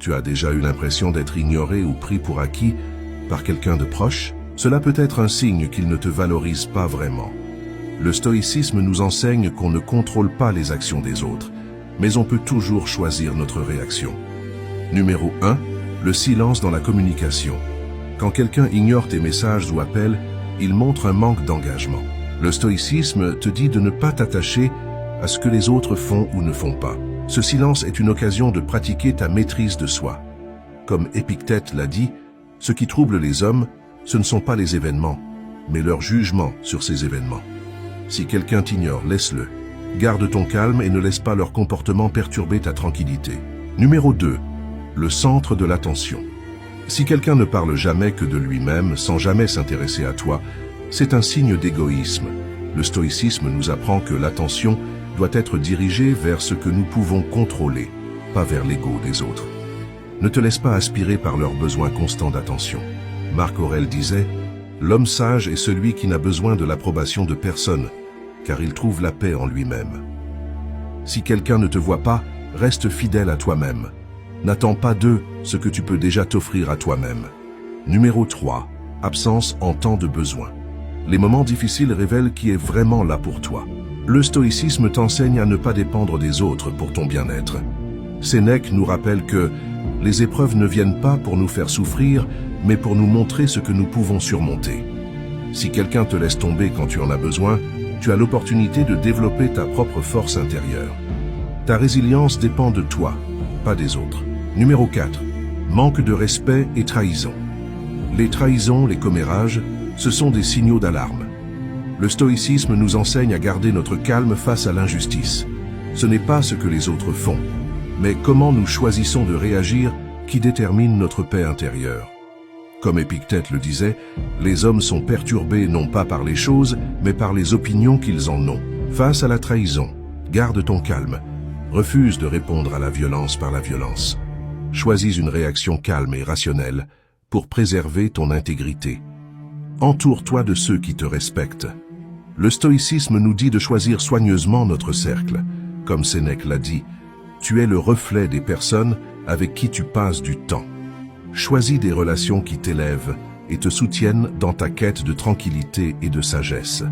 Tu as déjà eu l'impression d'être ignoré ou pris pour acquis par quelqu'un de proche? Cela peut être un signe qu'il ne te valorise pas vraiment. Le stoïcisme nous enseigne qu'on ne contrôle pas les actions des autres, mais on peut toujours choisir notre réaction. Numéro 1. Le silence dans la communication. Quand quelqu'un ignore tes messages ou appels, il montre un manque d'engagement. Le stoïcisme te dit de ne pas t'attacher à ce que les autres font ou ne font pas. Ce silence est une occasion de pratiquer ta maîtrise de soi. Comme Épictète l'a dit, ce qui trouble les hommes, ce ne sont pas les événements, mais leur jugement sur ces événements. Si quelqu'un t'ignore, laisse-le. Garde ton calme et ne laisse pas leur comportement perturber ta tranquillité. Numéro 2. Le centre de l'attention. Si quelqu'un ne parle jamais que de lui-même, sans jamais s'intéresser à toi, c'est un signe d'égoïsme. Le stoïcisme nous apprend que l'attention doit être dirigée vers ce que nous pouvons contrôler, pas vers l'ego des autres. Ne te laisse pas aspirer par leurs besoins constants d'attention. Marc Aurèle disait « L'homme sage est celui qui n'a besoin de l'approbation de personne, car il trouve la paix en lui-même. » Si quelqu'un ne te voit pas, reste fidèle à toi-même. N'attends pas d'eux ce que tu peux déjà t'offrir à toi-même. Numéro 3. Absence en temps de besoin. Les moments difficiles révèlent qui est vraiment là pour toi. Le stoïcisme t'enseigne à ne pas dépendre des autres pour ton bien-être. Sénèque nous rappelle que les épreuves ne viennent pas pour nous faire souffrir, mais pour nous montrer ce que nous pouvons surmonter. Si quelqu'un te laisse tomber quand tu en as besoin, tu as l'opportunité de développer ta propre force intérieure. Ta résilience dépend de toi, pas des autres. Numéro 4. Manque de respect et trahison. Les trahisons, les commérages, ce sont des signaux d'alarme. Le stoïcisme nous enseigne à garder notre calme face à l'injustice. Ce n'est pas ce que les autres font, mais comment nous choisissons de réagir qui détermine notre paix intérieure. Comme Épictète le disait, les hommes sont perturbés non pas par les choses, mais par les opinions qu'ils en ont. Face à la trahison, garde ton calme. Refuse de répondre à la violence par la violence. Choisis une réaction calme et rationnelle pour préserver ton intégrité. Entoure-toi de ceux qui te respectent. Le stoïcisme nous dit de choisir soigneusement notre cercle. Comme Sénèque l'a dit, tu es le reflet des personnes avec qui tu passes du temps. Choisis des relations qui t'élèvent et te soutiennent dans ta quête de tranquillité et de sagesse.